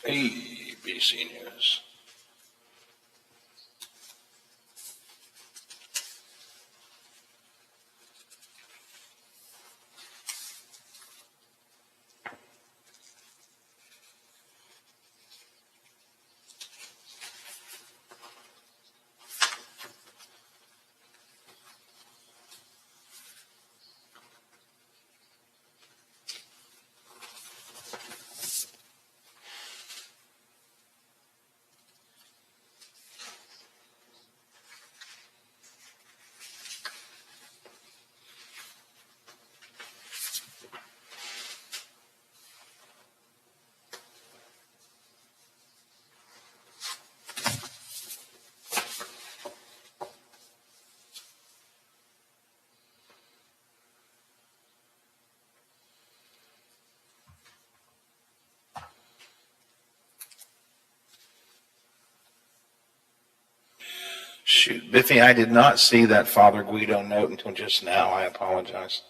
ABC News. Shoot, Biffy, I did not see that Father Guido note until just now. I apologize.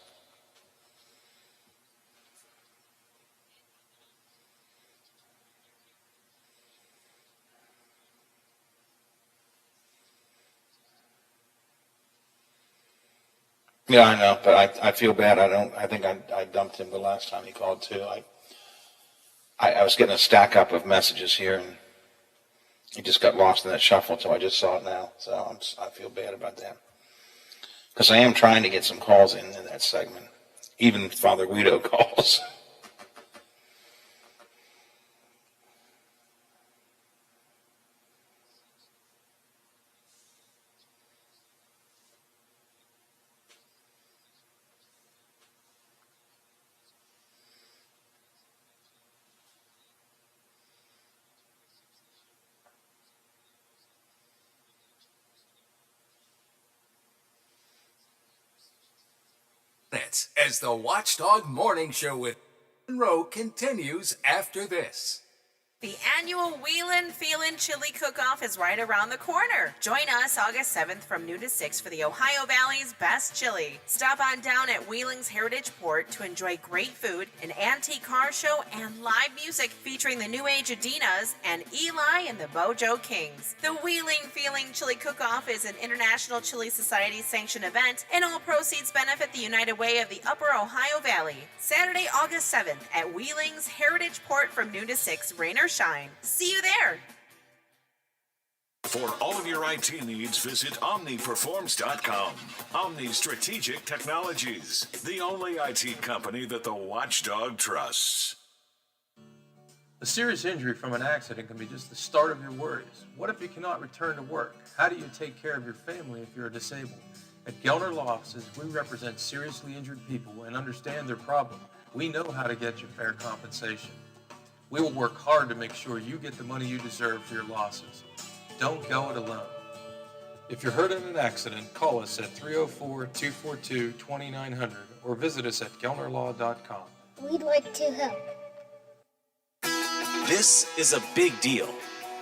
Yeah, I know, but I feel bad. I think I dumped him the last time he called too. I was getting a stack up of messages here, and he just got lost in that shuffle, so I just saw it now. So I feel bad about that. Because I am trying to get some calls in that segment. Even Father Guido calls. As the Watchdog Morning Show with Rowe continues after this. The annual Wheelin' Feelin' Chili Cook-Off is right around the corner. Join us August 7th from noon to 6 for the Ohio Valley's best chili. Stop on down at Wheeling's Heritage Port to enjoy great food, an antique car show, and live music featuring the New Age Adinas and Eli and the Bojo Kings. The Wheeling Feeling Chili Cook-Off is an International Chili Society sanctioned event, and all proceeds benefit the United Way of the Upper Ohio Valley. Saturday, August 7th at Wheeling's Heritage Port from noon to 6, rain or shine. See you there. For all of your IT needs, visit OmniPerforms.com. Omni Strategic Technologies, the only IT company that the Watchdog trusts. A serious injury from an accident can be just the start of your worries. What if you cannot return to work? How do you take care of your family if you're disabled? At Gellner Law Offices, we represent seriously injured people and understand their problem. We know how to get you fair compensation. We will work hard to make sure you get the money you deserve for your losses. Don't go it alone. If you're hurt in an accident, call us at 304-242-2900 or visit us at GellnerLaw.com. We'd like to help. This is a big deal.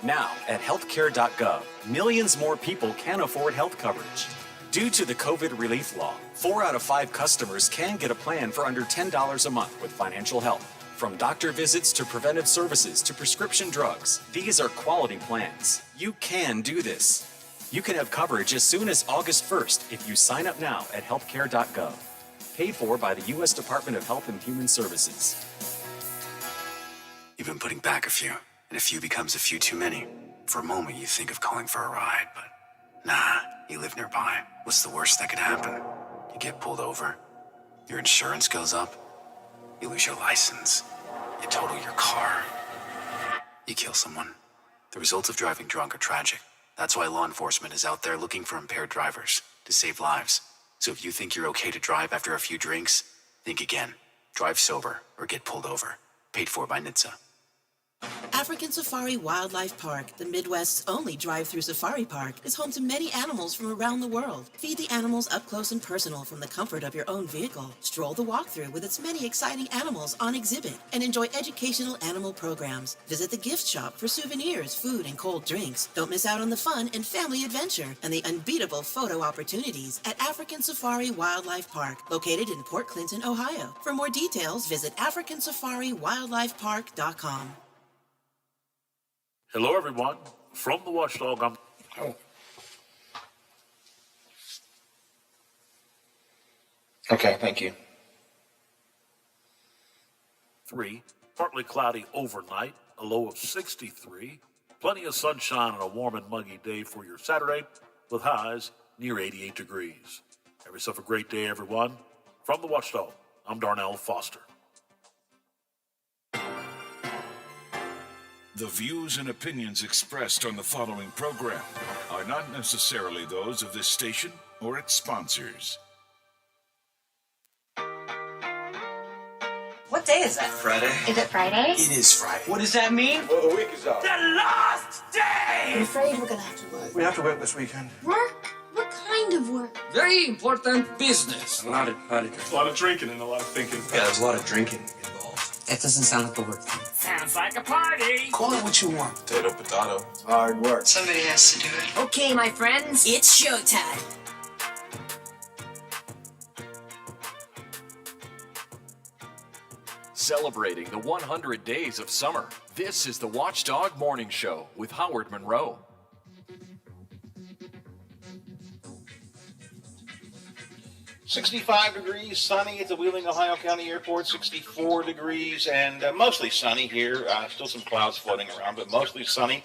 Now, at healthcare.gov, millions more people can afford health coverage. Due to the COVID relief law, 4 out of 5 customers can get a plan for under $10 a month with financial help. From doctor visits to preventive services to prescription drugs, these are quality plans. You can do this. You can have coverage as soon as August 1st if you sign up now at healthcare.gov. Paid for by the U.S. Department of Health and Human Services. You've been putting back a few, and a few becomes a few too many. For a moment, you think of calling for a ride, but nah, you live nearby. What's the worst that could happen? You get pulled over, your insurance goes up, you lose your license, you total your car, you kill someone. The results of driving drunk are tragic. That's why law enforcement is out there looking for impaired drivers to save lives. So if you think you're okay to drive after a few drinks, think again. Drive sober or get pulled over. Paid for by NHTSA. African Safari Wildlife Park, the Midwest's only drive-through safari park, is home to many animals from around the world. Feed the animals up close and personal from the comfort of your own vehicle. Stroll the walkthrough with its many exciting animals on exhibit and enjoy educational animal programs. Visit the gift shop for souvenirs, food, and cold drinks. Don't miss out on the fun and family adventure and the unbeatable photo opportunities at African Safari Wildlife Park, located in Port Clinton, Ohio. For more details, visit AfricanSafariWildlifePark.com. Hello, everyone. From the Watchdog, I'm Oh. Okay, thank you. 3. Partly cloudy overnight, a low of 63. Plenty of sunshine on a warm and muggy day for your Saturday, with highs near 88 degrees. Have yourself a great day, everyone. From the Watchdog, I'm Darnell Foster. The views and opinions expressed on the following program are not necessarily those of this station or its sponsors. What day is that? Friday? Is it Friday? It is Friday. What does that mean? Well, the week is out. The last day! I'm afraid we're gonna have to work. We have to work this weekend. Work? What kind of work? Very important business. A lot of drinking and a lot of thinking. Yeah, there's a lot of drinking involved. That doesn't sound like a work thing. Sounds like a party. Call it what you want. Potato. It's hard work. Somebody has to do it. Okay, my friends, it's showtime. Celebrating the 100 days of summer, this is the Watchdog Morning Show with Howard Monroe. $65 degrees, sunny at the Wheeling, Ohio County Airport, 64 degrees, and mostly sunny here. Still some clouds floating around, but mostly sunny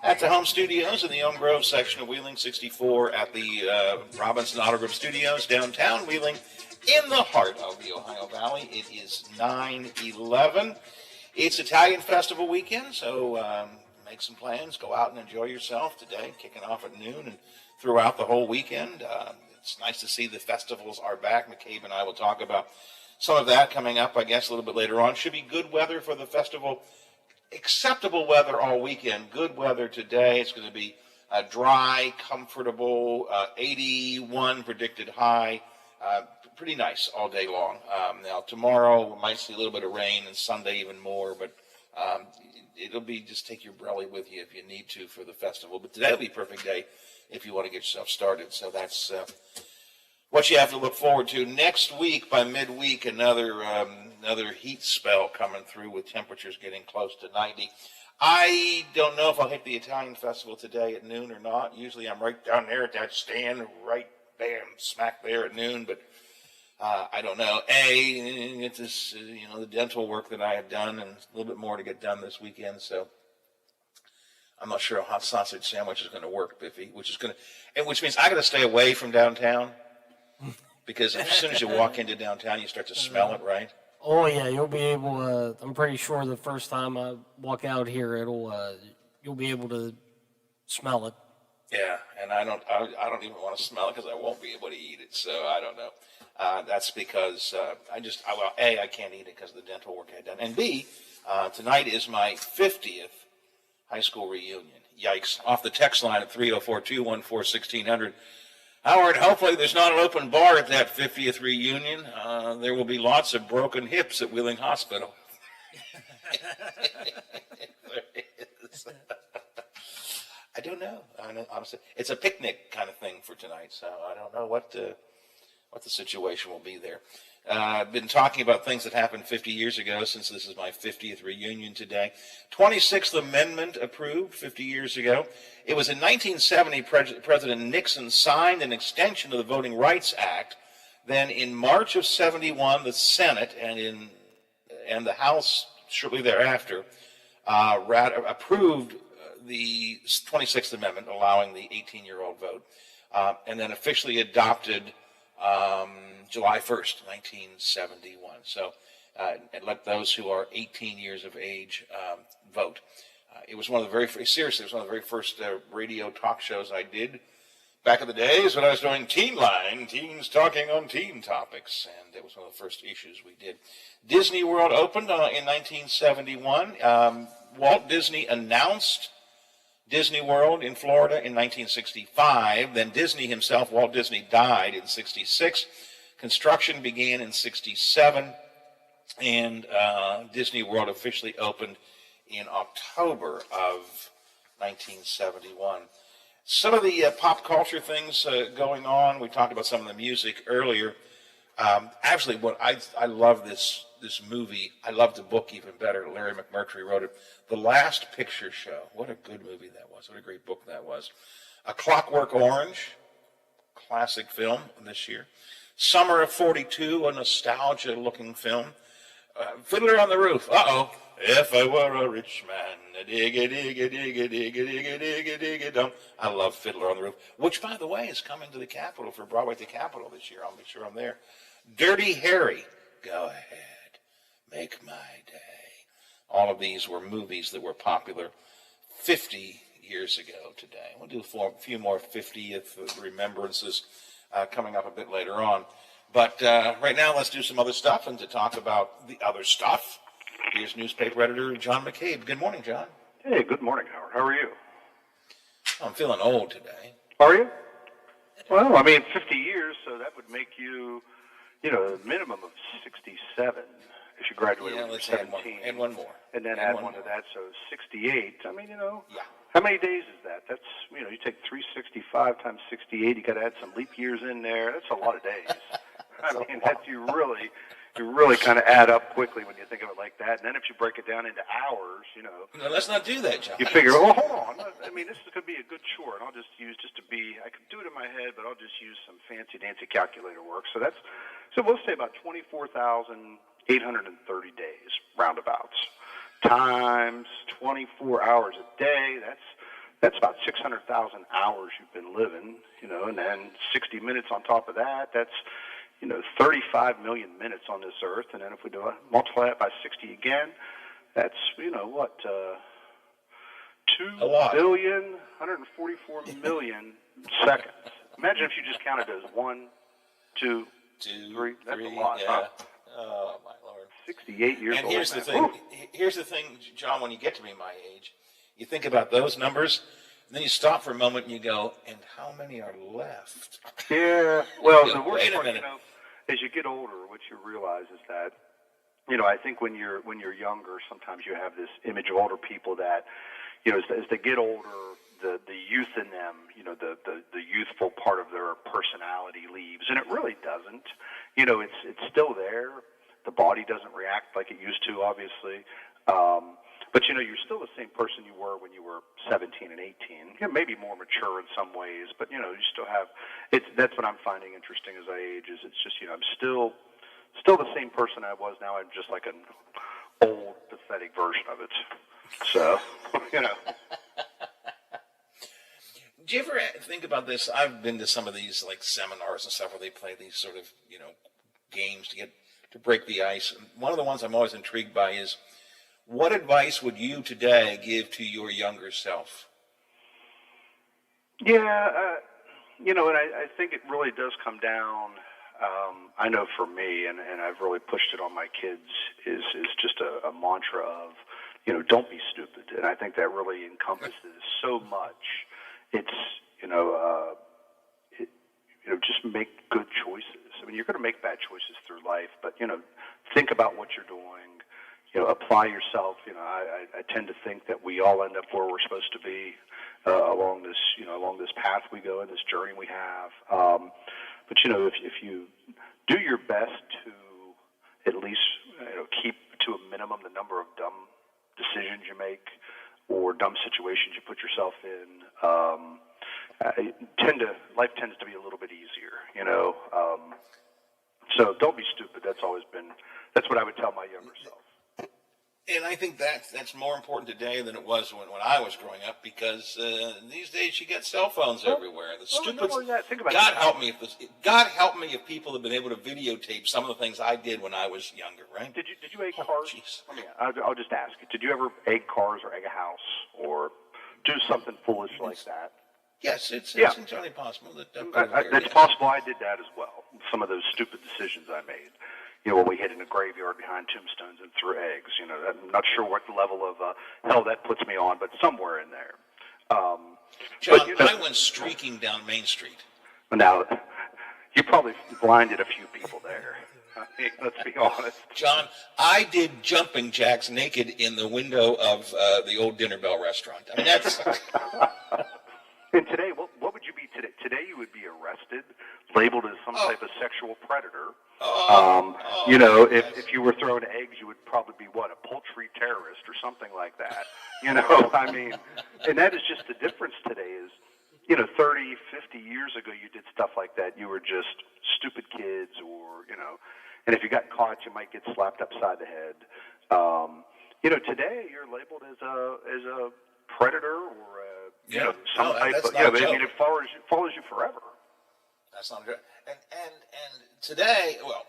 at the home studios in the Elm Grove section of Wheeling, 64 at the Robinson Auto Group Studios, downtown Wheeling, in the heart of the Ohio Valley. It is 9/11. It's Italian Festival weekend, so make some plans. Go out and enjoy yourself today, kicking off at noon and throughout the whole weekend. It's nice to see the festivals are back. McCabe and I will talk about some of that coming up, I guess, a little bit later on. Should be good weather for the festival. Acceptable weather all weekend. Good weather today. It's going to be dry, comfortable, 81 predicted high. Pretty nice all day long. Now, tomorrow we might see a little bit of rain, and Sunday even more, but it'll be just take your umbrella with you if you need to for the festival. But today will be a perfect day if you want to get yourself started. So that's what you have to look forward to. Next week, by midweek, another heat spell coming through with temperatures getting close to 90. I don't know if I'll hit the Italian Festival today at noon or not. Usually I'm right down there at that stand, right bam, smack there at noon, but I don't know. It's this, the dental work that I have done, and a little bit more to get done this weekend, so I'm not sure a hot sausage sandwich is going to work, Biffy, which means I got to stay away from downtown, because as soon as you walk into downtown, you start to smell it, right? Oh yeah, you'll be able. I'm pretty sure the first time I walk out here, you'll be able to smell it. Yeah, and I don't even want to smell it because I won't be able to eat it. So I don't know. That's because I can't eat it because of the dental work I've done, and B, tonight is my 50th high school reunion. Yikes! Off the text line at 304-214-1600. Howard, hopefully there's not an open bar at that 50th reunion. There will be lots of broken hips at Wheeling Hospital. I don't know. Honestly, it's a picnic kind of thing for tonight, so I don't know what the situation will be there. I've been talking about things that happened 50 years ago, since this is my 50th reunion today. 26th Amendment approved 50 years ago. It was in 1970 President Nixon signed an extension of the Voting Rights Act. Then in March of 71, the Senate and the House shortly thereafter approved the 26th Amendment, allowing the 18-year-old vote, and then officially adopted July 1st, 1971. So, and let those who are 18 years of age vote. It was one of the very first radio talk shows I did back in the days when I was doing Teen Line, teens talking on teen topics, and it was one of the first issues we did. Disney World opened in 1971. Walt Disney announced Disney World in Florida in 1965. Then Disney himself, Walt Disney, died in 66. Construction began in 67, and Disney World officially opened in October of 1971. Some of the pop culture things going on, we talked about some of the music earlier. Actually, what I love this movie. I love the book even better. Larry McMurtry wrote it. The Last Picture Show. What a good movie that was. What a great book that was. A Clockwork Orange, classic film this year. Summer of '42, a nostalgia-looking film. Fiddler on the Roof. Uh-oh. If I were a rich man, dig-a-dig-a-dig-a-dig-a-dig-a-dig-a-dig-a-dum. I love Fiddler on the Roof, which, by the way, is coming to the Capitol for Broadway at the Capitol this year. I'll make sure I'm there. Dirty Harry. Go ahead. Make my day. All of these were movies that were popular 50 years ago today. We'll do a few more 50th remembrances coming up a bit later on. But right now, let's do some other stuff. And to talk about the other stuff, here's newspaper editor John McCabe. Good morning, John. Hey, good morning, Howard. How are you? I'm feeling old today. Are you? Well, I mean, 50 years, so that would make you, a minimum of 67 if you graduated when you were 17. Add one more. And then add one to that, so 68. I mean, Yeah. how many days is that? That's, you take 365 times 68. You got to add some leap years in there. That's a lot of days. I mean, you really kind of add up quickly when you think of it like that. And then if you break it down into hours, No, let's not do that, John. You figure, well, hold on. I mean, this could be a good chore, and I'll just use I could do it in my head, but I'll just use some fancy-dancy calculator work. So we'll say about 24,830 days, roundabouts, times 24 hours a day. That's about 600,000 hours you've been living, and then 60 minutes on top of that. That's 35 million minutes on this earth, and then if we multiply it by 60 again, that's 2,144,000,000 seconds. Imagine if you just counted those 1, 2, 3. That's a lot. Yeah. Huh? Oh my Lord. 68 years old. And here's the thing. Here's the thing, John. When you get to be my age, you think about those numbers. And then you stop for a moment and you go, and how many are left? Yeah. Well, the worst Wait a part, minute. as you get older, what you realize is that, I think when you're younger, sometimes you have this image of older people that, as they get older, the youth in them, the youthful part of their personality leaves, and it really doesn't. It's still there. The body doesn't react like it used to, obviously. But you're still the same person you were when you were 17 and 18. Maybe more mature in some ways, but you still have. That's what I'm finding interesting as I age. Is it's just I'm still the same person I was. Now I'm just like an old, pathetic version of it. So Do you ever think about this? I've been to some of these like seminars and stuff where they play these sort of games to break the ice. And one of the ones I'm always intrigued by is, what advice would you today give to your younger self? Yeah, and I think it really does come down. I know for me, and I've really pushed it on my kids, is just a mantra of, don't be stupid. And I think that really encompasses so much. It's, just make good choices. I mean, you're going to make bad choices through life, but, think about what you're doing. Apply yourself. I tend to think that we all end up where we're supposed to be along this path we go and this journey we have. But if you do your best to at least keep to a minimum the number of dumb decisions you make or dumb situations you put yourself in, life tends to be a little bit easier. So don't be stupid. That's what I would tell my younger self. And I think that's more important today than it was when I was growing up, because these days you get cell phones everywhere. Think about God help me if people have been able to videotape some of the things I did when I was younger. Right? Did you egg cars? I'll just ask you. Did you ever egg cars or egg a house or do something foolish like that? Yes, it's entirely possible that. It's possible I did that as well. Some of those stupid decisions I made. When we hid in a graveyard behind tombstones and threw eggs. I'm not sure what level of hell that puts me on, but somewhere in there. John, I went streaking down Main Street. Now, you probably blinded a few people there. Let's be honest. John, I did jumping jacks naked in the window of the old Dinner Bell restaurant. I mean, that's... And today, what would you be today? today you would be arrested, labeled as some type of sexual predator. You know, if you were throwing eggs, you would probably be what, a poultry terrorist or something like that. You know, I mean, and that is just the difference today is, you know, 30, 50 years ago you did stuff like that. You were just stupid kids or, you know, and if you got caught, you might get slapped upside the head. You know, today you're labeled as a predator or you know, some type of, I mean, it follows you forever. That's not good. And today, well,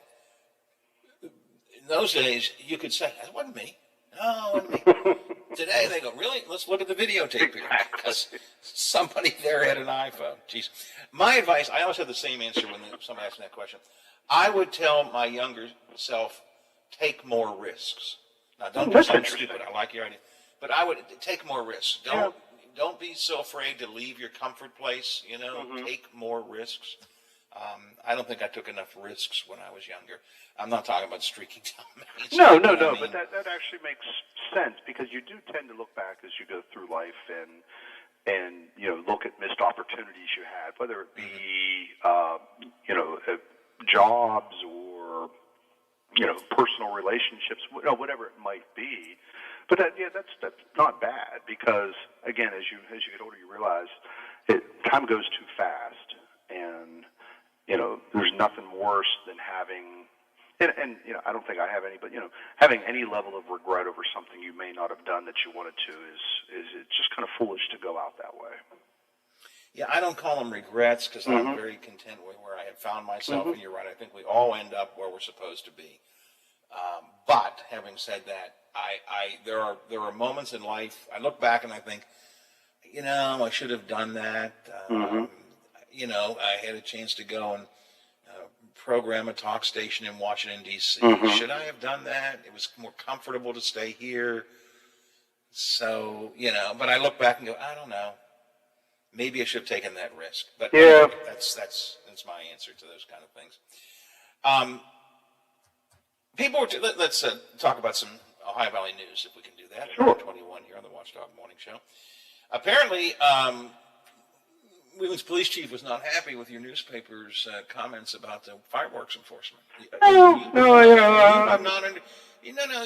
in those days, you could say, that wasn't me. No, it wasn't me. Today, they go, really? Let's look at the videotape here. Because somebody there had an iPhone. Jeez. My advice, I always have the same answer when somebody asks me that question. I would tell my younger self, take more risks. Now, don't do something stupid. I like your idea. But I would take more risks. Don't be so afraid to leave your comfort place. You know, take more risks. I don't think I took enough risks when I was younger. I'm not talking about streaking down Main Street. No, but that actually makes sense because you do tend to look back as you go through life and you know, look at missed opportunities you had, whether it be you know, jobs or, you know, personal relationships, whatever it might be. But that's not bad because, again, as you get older, you realize time goes too fast, and you know, there's nothing worse than having, and you know, I don't think I have any, but you know, having any level of regret over something you may not have done that you wanted to is it's just kind of foolish to go out that way. Yeah, I don't call them regrets because I'm very content with where I have found myself. And you're right. I think we all end up where we're supposed to be. But having said that, there are moments in life I look back and I think, you know, I should have done that. You know, I had a chance to go and program a talk station in Washington, D.C. Should I have done that? It was more comfortable to stay here. So, you know, but I look back and go, I don't know. Maybe I should have taken that risk. But anyway, that's my answer to those kind of things. Let's talk about some Ohio Valley news, if we can do that. Sure. 21 here on the Watchdog Morning Show. Apparently, Wheelan's police chief was not happy with your newspaper's comments about the fireworks enforcement.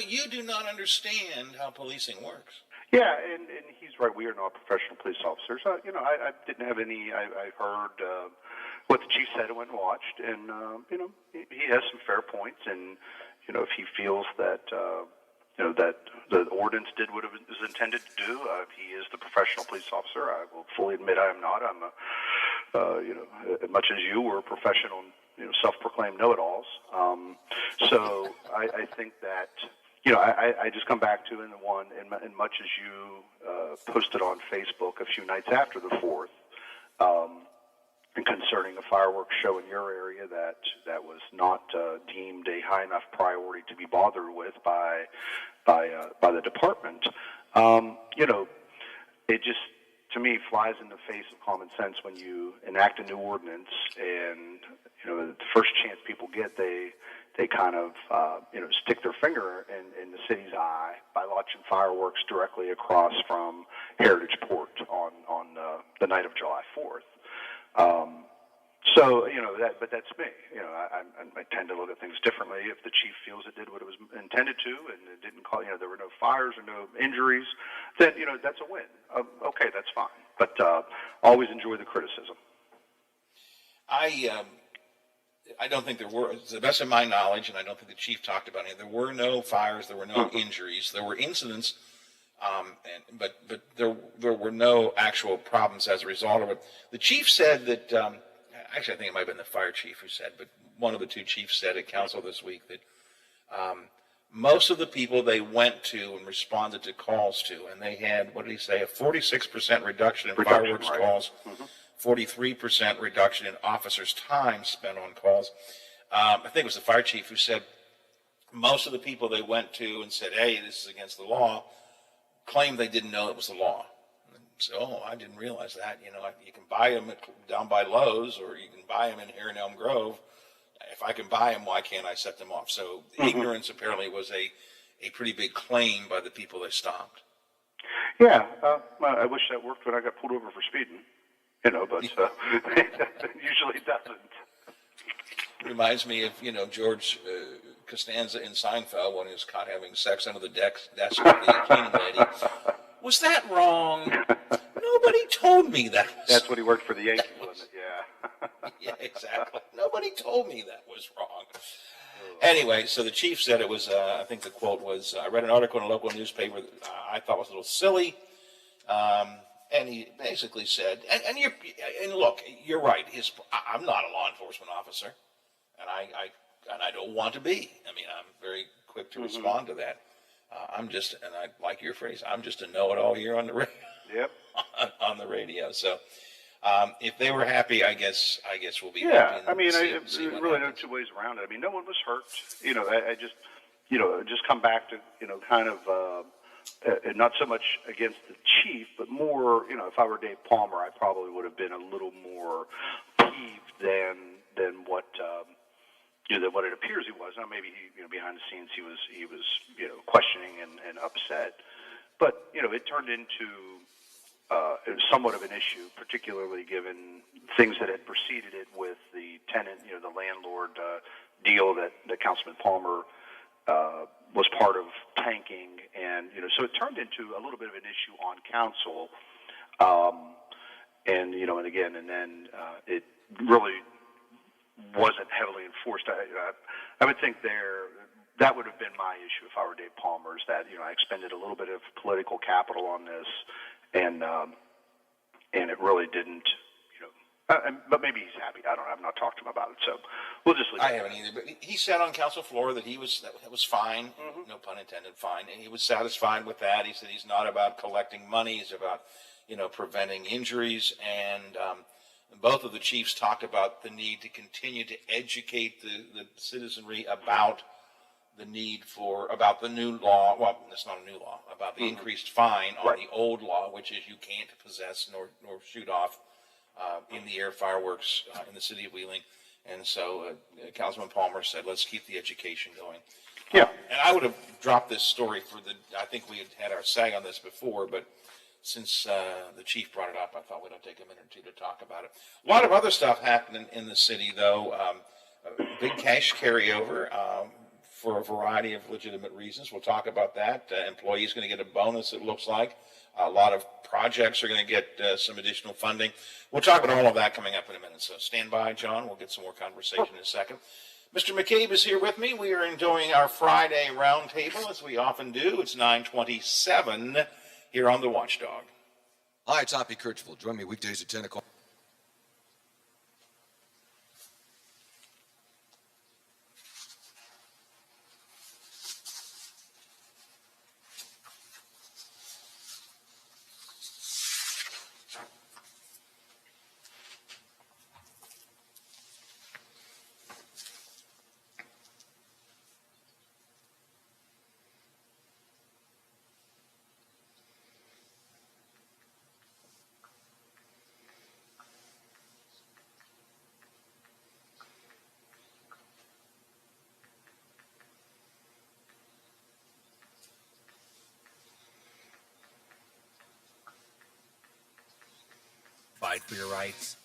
You do not understand how policing works. Yeah, and he's right. We are not professional police officers. You know, I didn't have any. I heard what the chief said and went and watched, and you know, he has some fair points. And you know, if he feels that you know that the ordinance did what it was intended to do, he is the professional police officer. I will fully admit I am not. I'm you know, as much as you were a professional, you know, self-proclaimed know-it-alls. So I think that. You know, I just come back to in much as you posted on Facebook a few nights after the 4th, and concerning a fireworks show in your area that was not deemed a high enough priority to be bothered with by the department. You know, it just to me flies in the face of common sense when you enact a new ordinance and you know the first chance people get they kind of, you know, stick their finger in the city's eye by launching fireworks directly across from Heritage Port on the night of July 4th. So, you know, but that's me. You know, I tend to look at things differently. If the chief feels it did what it was intended to and it didn't call, you know, there were no fires or no injuries, then, you know, that's a win. Okay, that's fine. But always enjoy the criticism. I don't think there were, to the best of my knowledge, and I don't think the chief talked about it, there were no fires, there were no injuries, there were incidents, but there were no actual problems as a result of it. The chief said that, actually I think it might have been the fire chief who said, but one of the two chiefs said at council this week that most of the people they went to and responded to calls to, and they had, what did he say, a 46% reduction in fireworks calls. 43% reduction in officers' time spent on calls. I think it was the fire chief who said most of the people they went to and said, hey, this is against the law, claimed they didn't know it was the law. So, oh, I didn't realize that. You know, you can buy them down by Lowe's or you can buy them in here in Elm Grove. If I can buy them, why can't I set them off? So ignorance apparently was a pretty big claim by the people they stopped. Yeah, I wish that worked when I got pulled over for speeding. but it usually doesn't. Reminds me of, George Costanza in Seinfeld when he was caught having sex under the desk with the cleaning lady. Was that wrong? Nobody told me that. That's when he worked for the Yankees, wasn't it? Yeah. Yeah, exactly. Nobody told me that was wrong. Anyway, so the chief said it was, I think the quote was, I read an article in a local newspaper that I thought was a little silly. And he basically said, and look, you're right. I'm not a law enforcement officer, and I don't want to be. I mean, I'm very quick to respond to that. I'm just, and I like your phrase, I'm just a know-it-all here on the radio. Yep. on the radio. So, if they were happy, I guess we'll be Yeah, happy. I mean, See what really no happens. two ways around it. I mean, no one was hurt. I just, just come back to, kind of, not so much against the chief, but more, if I were Dave Palmer, I probably would have been a little more peeved than what, than what it appears he was. Now, maybe he, behind the scenes, he was, questioning and upset. But, it turned into somewhat of an issue, particularly given things that had preceded it with the tenant, the landlord deal that Councilman Palmer was part of tanking. And, so it turned into a little bit of an issue on council. And then it really wasn't heavily enforced. I would think that would have been my issue if I were Dave Palmer, is that, I expended a little bit of political capital on this, and it really didn't, but maybe he's happy. I don't know. I've not talked to him about it, so we'll just leave it. I haven't either, but he said on council floor that that was fine, no pun intended, fine, and he was satisfied with that. He said he's not about collecting money; he's about, preventing injuries. And both of the chiefs talked about the need to continue to educate the citizenry about the need about the new law. Well, it's not a new law, about the increased fine on the old law, which is you can't possess nor shoot off in the air fireworks in the city of Wheeling. And so Councilman Palmer said, let's keep the education going. Yeah. And I would have dropped this story I think we had our say on this before, but since the chief brought it up, I thought we'd take a minute or two to talk about it. A lot of other stuff happening in the city, though. Big cash carryover for a variety of legitimate reasons. We'll talk about that. Employees going to get a bonus, it looks like. A lot of projects are going to get some additional funding. We'll talk about all of that coming up in a minute. So stand by, John. We'll get some more conversation in a second. Mr. McCabe is here with me. We are enjoying our Friday roundtable, as we often do. It's 9:27 here on The Watchdog. Hi, it's Hoppy Kirchville. Join me weekdays at 10 o'clock. Fight for your rights.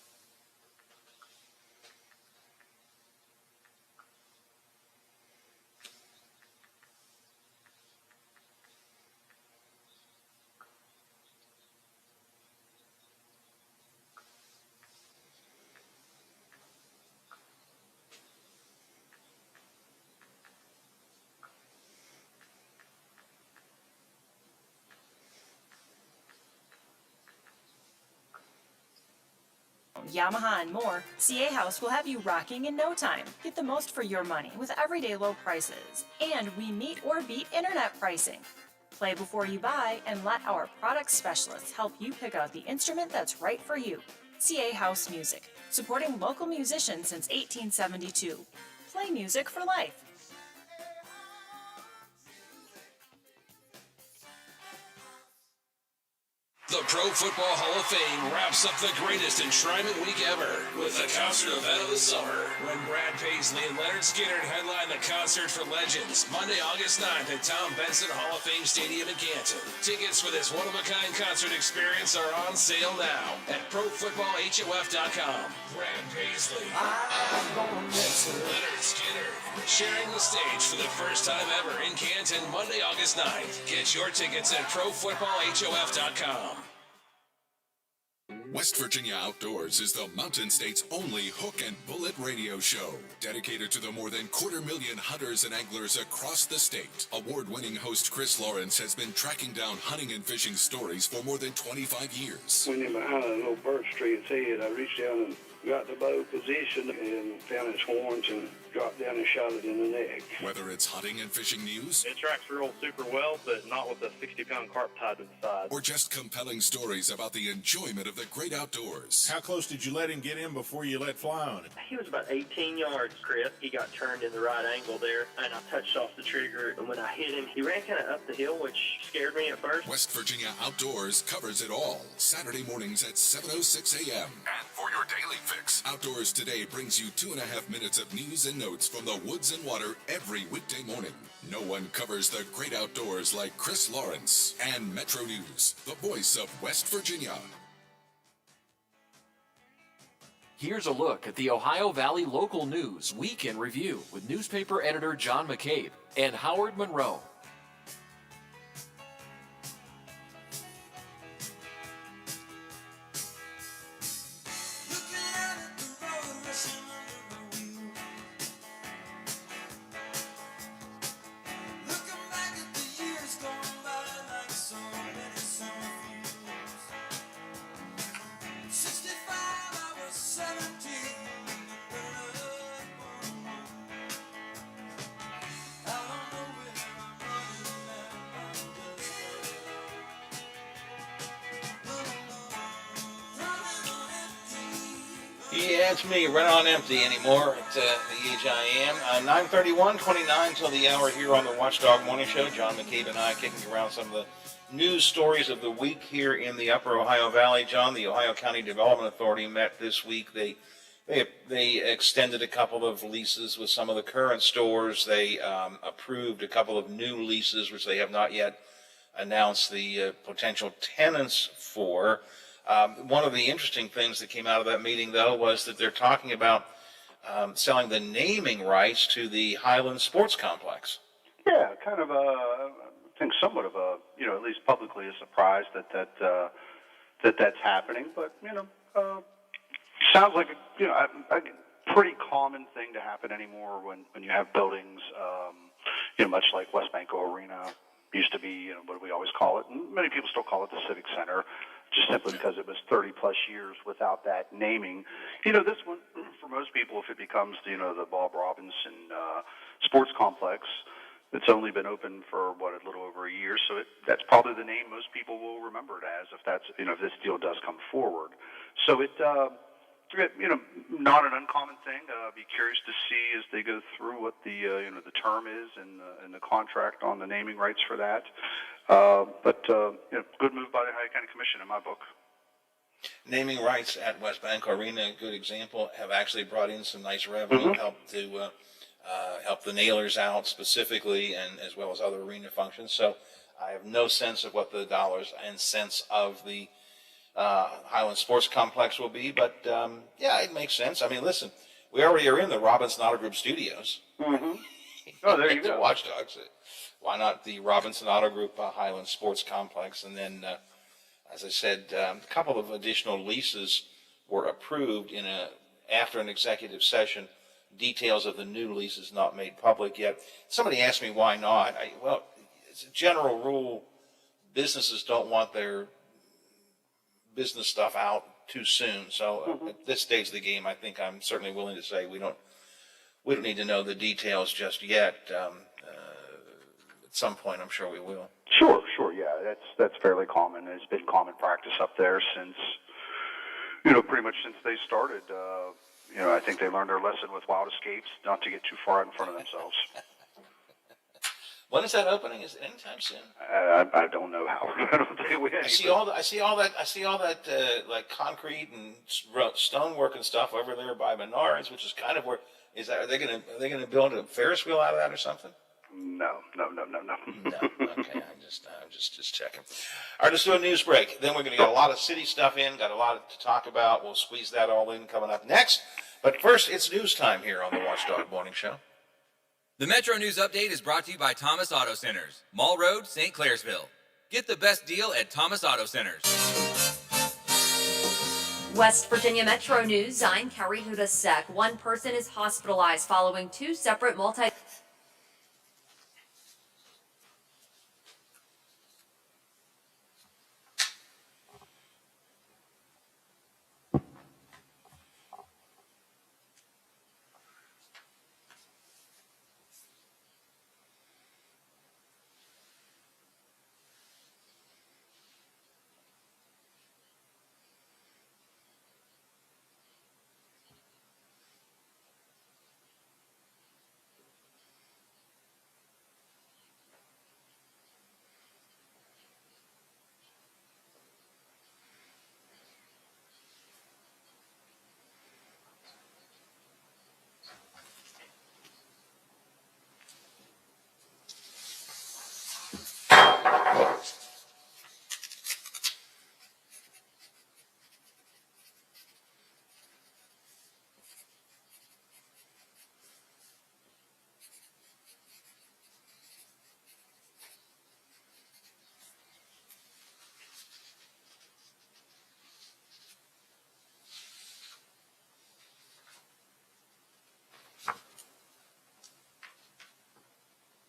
Yamaha and more, CA House will have you rocking in no time. Get the most for your money with everyday low prices. And we meet or beat internet pricing. Play before you buy and let our product specialists help you pick out the instrument that's right for you. CA House Music, supporting local musicians since 1872. Play music for life. The Pro Football Hall of Fame wraps up the greatest enshrinement week ever with the concert event of the summer. When Brad Paisley and Leonard Skinner headline the Concert for Legends, Monday, August 9th at Tom Benson Hall of Fame Stadium in Canton. Tickets for this one-of-a-kind concert experience are on sale now at ProFootballHOF.com. Brad Paisley, Leonard Skinner, sharing the stage for the first time ever in Canton, Monday, August 9th. Get your tickets at ProFootballHOF.com. West Virginia Outdoors is the Mountain State's only hook and bullet radio show, dedicated to the more than 250,000 hunters and anglers across the state. Award-winning host Chris Lawrence has been tracking down hunting and fishing stories for more than 25 years. When you're behind a little birch tree at its head, I reached down and got the bow positioned and found its horns and dropped down and shot it in the neck. Whether it's hunting and fishing news, it tracks real super well, but not with a 60-pound carp tied to the side. Or just compelling stories about the enjoyment of the great outdoors. How close did you let him get in before you let fly on him? He was about 18 yards, Chris. He got turned in the right angle there, and I touched off the trigger. And when I hit him, he ran kind of up the hill, which scared me at first. West Virginia Outdoors covers it all. Saturday mornings at 7:06 a.m. And for your daily fix, Outdoors Today brings you 2.5 minutes of news and notes from the woods and water every weekday morning. No one covers the great outdoors like Chris Lawrence. And Metro News, the voice of West Virginia. Here's a look at the Ohio Valley local news week in review with newspaper editor John McCabe and Howard Monroe. Yeah, it's me, run on empty anymore at the age I am. 9:31, 29 till the hour here on the Watchdog Morning Show. John McCabe and I kicking around some of the news stories of the week here in the Upper Ohio Valley. John, the Ohio County Development Authority met this week. They extended a couple of leases with some of the current stores. They approved a couple of new leases, which they have not yet announced the potential tenants for. One of the interesting things that came out of that meeting, though, was that they're talking about selling the naming rights to the Highland Sports Complex. Yeah, kind of I think somewhat of a, at least publicly a surprise that's happening. But, sounds like, a pretty common thing to happen anymore when you have buildings, much like West Banco Arena used to be, what do we always call it? And many people still call it the Civic Center, just simply because it was 30-plus years without that naming. This one, for most people, if it becomes, the Bob Robinson Sports Complex, it's only been open for, a little over a year, so that's probably the name most people will remember it as if that's, if this deal does come forward. So it, not an uncommon thing. Be curious to see as they go through what the, the term is and the contract on the naming rights for that. But good move by the Ohio County Commission in my book. Naming rights at West Banco Arena, a good example, have actually brought in some nice revenue, helped to help the Nailers out specifically, and as well as other arena functions. So I have no sense of what the dollars and cents of the Highland Sports Complex will be, but yeah, it makes sense. I mean, listen, we already are in the Robinson Auto Group studios. Mm-hmm. Oh, there you the go. Watchdogs. Why not the Robinson Auto Group Highland Sports Complex? And then, as I said, a couple of additional leases were approved after an executive session. Details of the new leases not made public yet. Somebody asked me why not. Well, it's a general rule. Businesses don't want their business stuff out too soon. So at this stage of the game, I think I'm certainly willing to say we don't need to know the details just yet. At some point, I'm sure we will. Sure, yeah, that's fairly common. It's been common practice up there since, pretty much since they started. I think they learned their lesson with Wild Escapes, not to get too far out in front of themselves. When is that opening? Is it anytime soon? I don't know how. I don't think we. I see all that like concrete and stonework and stuff over there by Menards, which is kind of where is that? Are they gonna build a Ferris wheel out of that or something? No. No. Okay, I'm just checking. All right, let's do a news break. Then we're gonna get a lot of city stuff in. Got a lot to talk about. We'll squeeze that all in coming up next. But first, it's news time here on the Watchdog Morning Show. The Metro News Update is brought to you by Thomas Auto Centers, Mall Road, St. Clairsville. Get the best deal at Thomas Auto Centers. West Virginia Metro News, I'm Carrie Hudasek. One person is hospitalized following two separate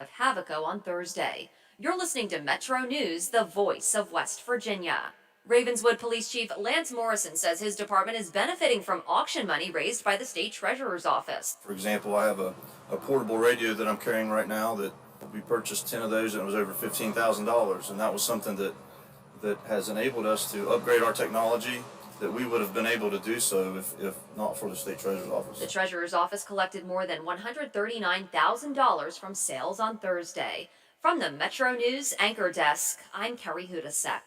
of Havoco on Thursday. You're listening to Metro News, the voice of West Virginia. Ravenswood Police Chief Lance Morrison says his department is benefiting from auction money raised by the state treasurer's office. For example, I have a portable radio that I'm carrying right now that we purchased 10 of those and it was over $15,000, and that was something that has enabled us to upgrade our technology that we would have been able to do so if not for the state treasurer's office. The treasurer's office collected more than $139,000 from sales on Thursday. From the Metro News Anchor Desk, I'm Carrie Hudasek.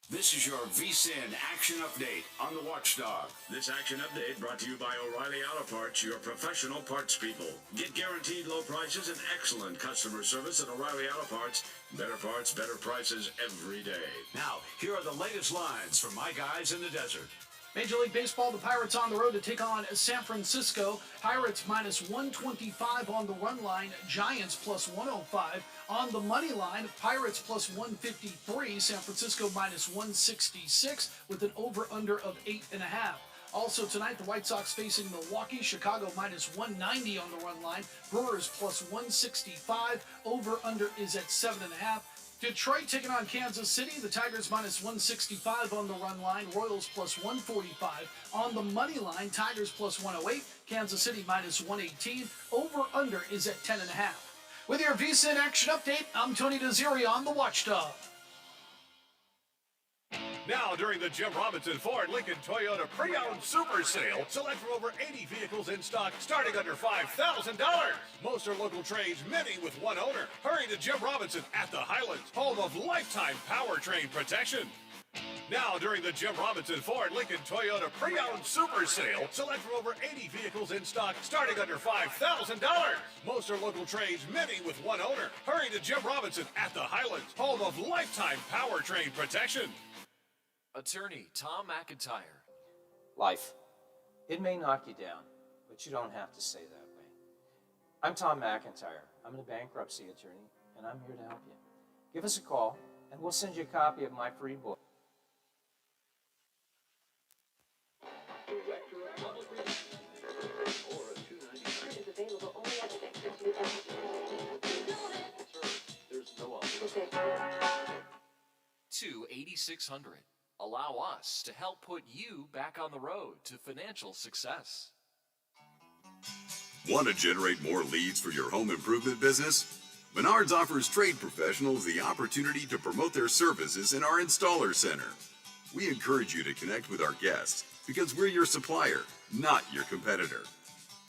This is your VSIN Action Update on the Watchdog. This Action Update brought to you by O'Reilly Auto Parts, your professional parts people. Get guaranteed low prices and excellent customer service at O'Reilly Auto Parts. Better parts, better prices every day. Now, here are the latest lines from my guys in the desert. Major League Baseball, the Pirates on the road to take on San Francisco. Pirates minus 125 on the run line. Giants plus 105 on the money line. Pirates plus 153. San Francisco minus 166 with an over-under of 8.5. Also tonight, the White Sox facing Milwaukee. Chicago minus 190 on the run line. Brewers plus 165. Over-under is at 7.5. Detroit taking on Kansas City. The Tigers minus 165 on the run line. Royals plus 145 on the money line. Tigers plus 108. Kansas City minus 118. Over-under is at 10.5. With your VSIN Action Update, I'm Tony Desiri on the Watchdog. Now, during the Jim Robinson Ford Lincoln Toyota Pre-Owned Super Sale, select from over 80 vehicles in stock starting under $5,000. Most are local trades, many with one owner. Hurry to Jim Robinson at the Highlands, home of lifetime powertrain protection. Now, during the Jim Robinson Ford Lincoln Toyota Pre-Owned Super Sale, select from over 80 vehicles in stock starting under $5,000. Most are local trades, many with one owner. Hurry to Jim Robinson at the Highlands, home of lifetime powertrain protection. Attorney Tom McIntyre. Life. It may knock you down, but you don't have to stay that way. I'm Tom McIntyre. I'm a bankruptcy attorney, and I'm here to help you. Give us a call, and we'll send you a copy of my free book. To 8600. Allow us to help put you back on the road to financial success. Want to generate more leads for your home improvement business? Menards offers trade professionals the opportunity to promote their services in our installer center. We encourage you to connect with our guests because we're your supplier, not your competitor.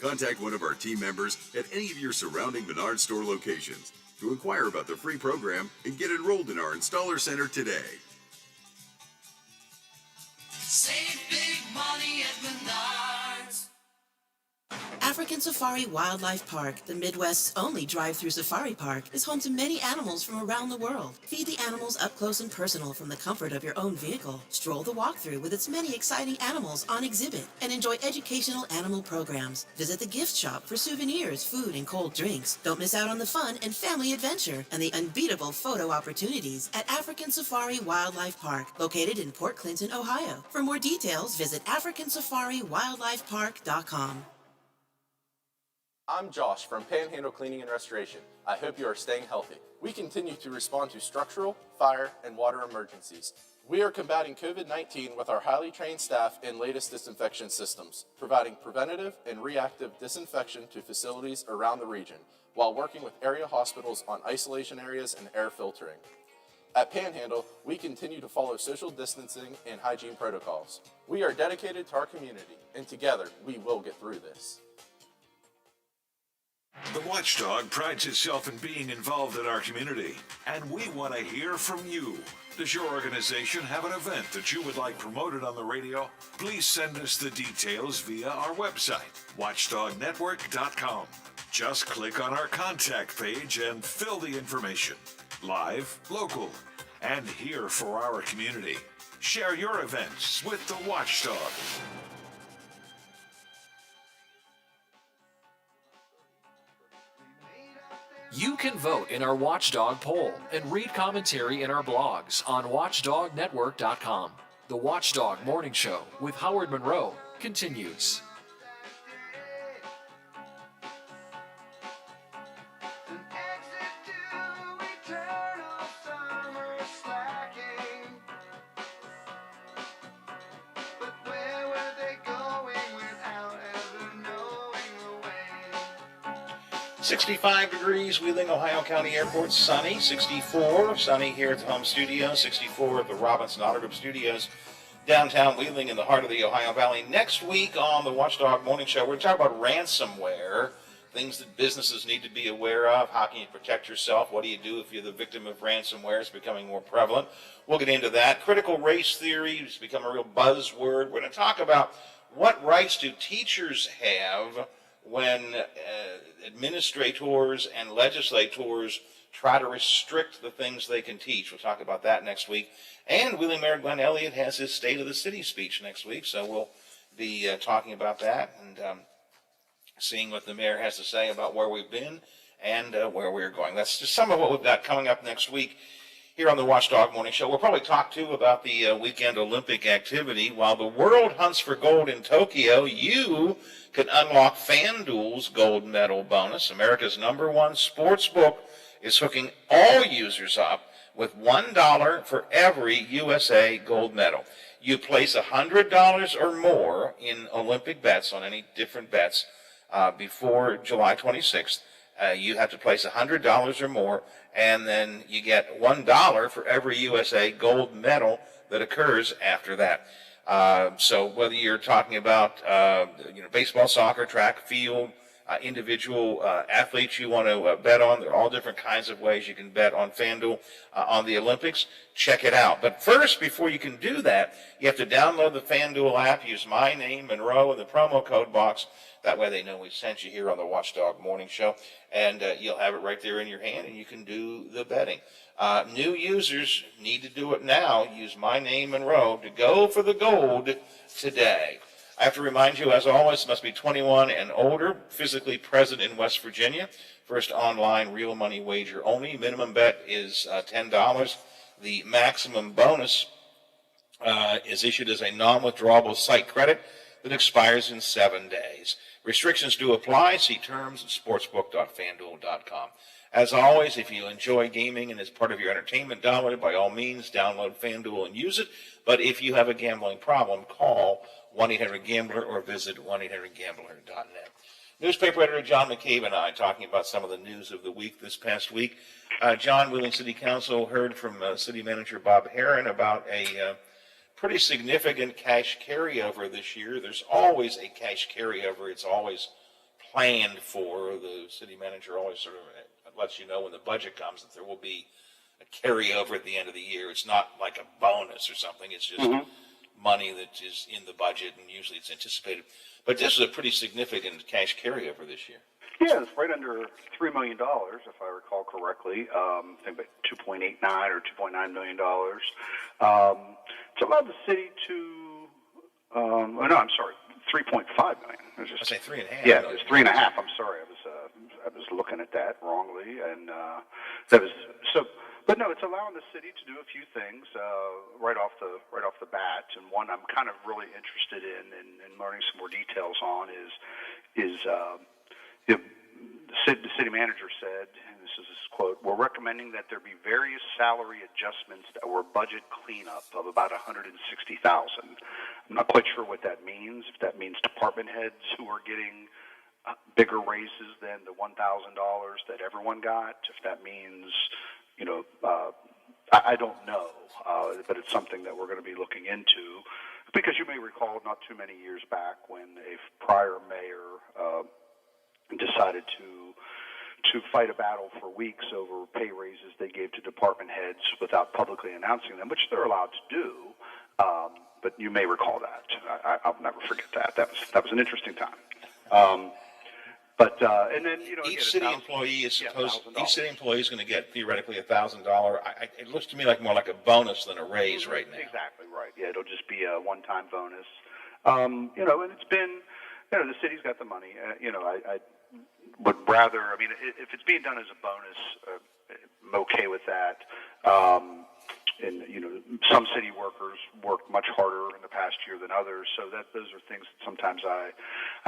Contact one of our team members at any of your surrounding Menards store locations to inquire about the free program and get enrolled in our installer center today. Save big money at Menards. African Safari Wildlife Park, the Midwest's only drive-through safari park, is home to many animals from around the world. Feed the animals up close and personal from the comfort of your own vehicle. Stroll the walkthrough with its many exciting animals on exhibit and enjoy educational animal programs. Visit the gift shop for souvenirs, food, and cold drinks. Don't miss out on the fun and family adventure and the unbeatable photo opportunities at African Safari Wildlife Park, located in Port Clinton, Ohio. For more details, visit AfricanSafariWildlifePark.com. I'm Josh from Panhandle Cleaning and Restoration. I hope you are staying healthy. We continue to respond to structural, fire, and water emergencies. We are combating COVID-19 with our highly trained staff and latest disinfection systems, providing preventative and reactive disinfection to facilities around the region, while working with area hospitals on isolation areas and air filtering. At Panhandle, we continue to follow social distancing and hygiene protocols. We are dedicated to our community, and together, we will get through this. The Watchdog prides itself in being involved in our community, and we want to hear from you. Does your organization have an event that you would like promoted on the radio? Please send us the details via our website, watchdognetwork.com. Just click on our contact page and fill the information. Live, local, and here for our community. Share your events with the Watchdog. You can vote in our Watchdog poll and read commentary in our blogs on watchdognetwork.com. The Watchdog Morning Show with Howard Monroe continues. Slacking. 65 degrees, Wheeling, Ohio County Airport, sunny. 64, sunny here at the home studio. 64 at the Robinson Auto Group Studios, downtown Wheeling in the heart of the Ohio Valley. Next week on the Watchdog Morning Show, we're talking about ransomware, things that businesses need to be aware of. How can you protect yourself? What do you do if you're the victim of ransomware? It's becoming more prevalent. We'll get into that. Critical race theory has become a real buzzword. We're going to talk about what rights do teachers have when administrators and legislators try to restrict the things they can teach. We'll talk about that next week. And Wheeling Mayor Glenn Elliott has his State of the City speech next week, so we'll be talking about that and seeing what the mayor has to say about where we've been and where we're going. That's just some of what we've got coming up next week here on the Watchdog Morning Show. We'll probably talk, too, about the weekend Olympic activity. While the world hunts for gold in Tokyo, you can unlock FanDuel's gold medal bonus. America's #1 sports book is hooking all users up with $1 for every USA gold medal. You place $100 or more in Olympic bets on any different bets before July 26th. You have to place $100 or more, and then you get $1 for every USA gold medal that occurs after that. So whether you're talking about baseball, soccer, track, field, individual athletes you want to bet on, there are all different kinds of ways you can bet on FanDuel on the Olympics. Check it out. But first, before you can do that, you have to download the FanDuel app, use my name, Monroe, in the promo code box. That way they know we sent you here on the Watchdog Morning Show, and you'll have it right there in your hand, and you can do the betting. New users need to do it now. Use my name, Monroe, to go for the gold today. I have to remind you, as always, must be 21 and older, physically present in West Virginia. First online real money wager only. Minimum bet is $10. The maximum bonus is issued as a non-withdrawable site credit that expires in 7 days. Restrictions do apply. See terms at sportsbook.fanduel.com. As always, if you enjoy gaming and as part of your entertainment dollar, by all means, download FanDuel and use it. But if you have a gambling problem, call 1-800-GAMBLER or visit 1-800-GAMBLER.net. Newspaper editor John McCabe and I talking about some of the news of the week this past week. John, Wheeling City Council heard from City Manager Bob Herron about a pretty significant cash carryover this year. There's always a cash carryover. It's always planned for. The city manager always sort of lets you know when the budget comes that there will be a carryover at the end of the year. It's not like a bonus or something. It's just money that is in the budget, and usually it's anticipated. But this is a pretty significant cash carryover this year. Yeah, it's right under $3 million, if I recall correctly. I think about 2.89 or $2.9 million. It's allowed the city to, oh no, I'm sorry, 3.5 million. I say 3.5. Yeah, it was 3.5. I'm sorry, I was looking at that wrongly, and that was so. But no, it's allowing the city to do a few things right off the bat, and one I'm kind of really interested in and learning some more details on is the city manager said, and this is his quote, "We're recommending that there be various salary adjustments that were budget cleanup of about $160,000. I'm not quite sure what that means. If that means department heads who are getting bigger raises than the $1,000 that everyone got. If that means, I don't know, but it's something that we're going to be looking into, because you may recall not too many years back when a prior mayor decided to fight a battle for weeks over pay raises they gave to department heads without publicly announcing them, which they're allowed to do. But you may recall that. I'll never forget that. That was an interesting time. And then each city employee is going to get theoretically $1,000. It looks to me like more like a bonus than a raise right now. Exactly right. Yeah, it'll just be a one-time bonus. And it's been, the city's got the money. I would rather. I mean, if it's being done as a bonus, I'm okay with that. And some city workers worked much harder in the past year than others, so those are things that sometimes I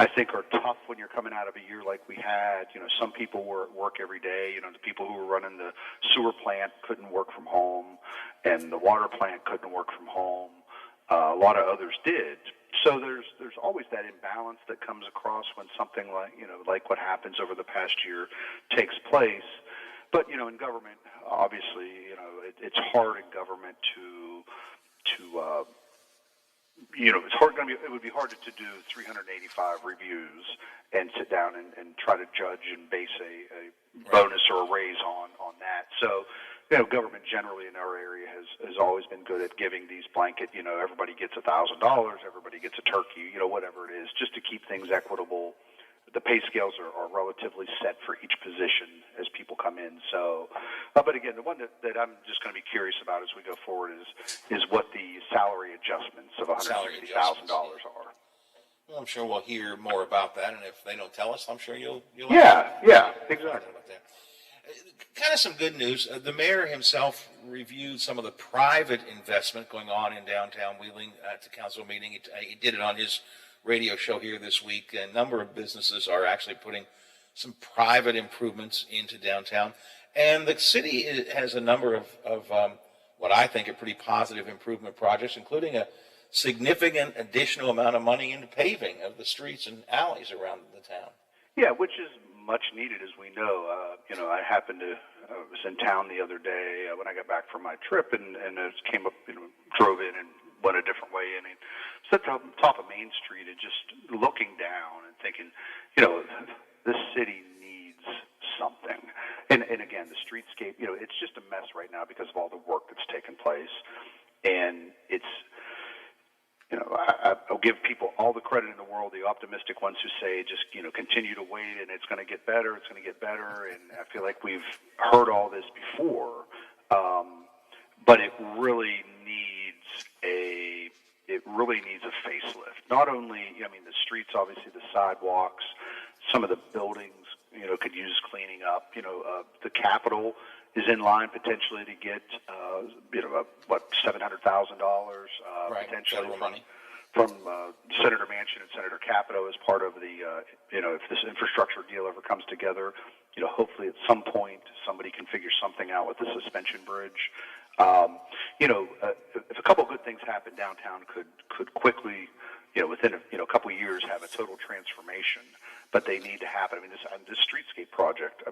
think are tough when you're coming out of a year like we had. Some people were at work every day. The people who were running the sewer plant couldn't work from home, and the water plant couldn't work from home. A lot of others did. So there's always that imbalance that comes across when something like what happens over the past year takes place. But in government, obviously, it's hard in government to it's hard. It would be hard to do 385 reviews and sit down and try to judge and base a bonus or a raise on that. So, government generally in our area has always been good at giving these blanket. Everybody gets $1,000, everybody gets a turkey, whatever it is, just to keep things equitable. The pay scales are relatively set for each position as people come in. So, but again, the one that I'm just going to be curious about as we go forward is what the salary adjustments of $160,000 are. Well, I'm sure we'll hear more about that, and if they don't tell us, I'm sure you'll Yeah, exactly. About that. Kind of some good news. The mayor himself reviewed some of the private investment going on in downtown Wheeling at the council meeting. He did it on his radio show here this week. A number of businesses are actually putting some private improvements into downtown. And the city has a number of what I think are pretty positive improvement projects, including a significant additional amount of money into paving of the streets and alleys around the town. Yeah, which is much needed, as we know. I happened to was in town the other day when I got back from my trip, and I came up, drove in and went a different way in. And sat on top of Main Street and just looking down and thinking, this city needs something. And again, the streetscape, it's just a mess right now because of all the work that's taken place. And it's, I'll give people all the credit in the world, the optimistic ones who say just, continue to wait and it's going to get better, it's going to get better. And I feel like we've heard all this before, but it really needs a facelift. Not only, the streets, obviously the sidewalks, some of the buildings, could use cleaning up. The Capitol is in line potentially to get, $700,000 potentially from Senator Manchin and Senator Capito as part of the, if this infrastructure deal ever comes together, hopefully at some point somebody can figure something out with the suspension bridge. If a couple of good things happen, downtown could quickly, within a couple of years have a total transformation. But they need to happen. This streetscape project,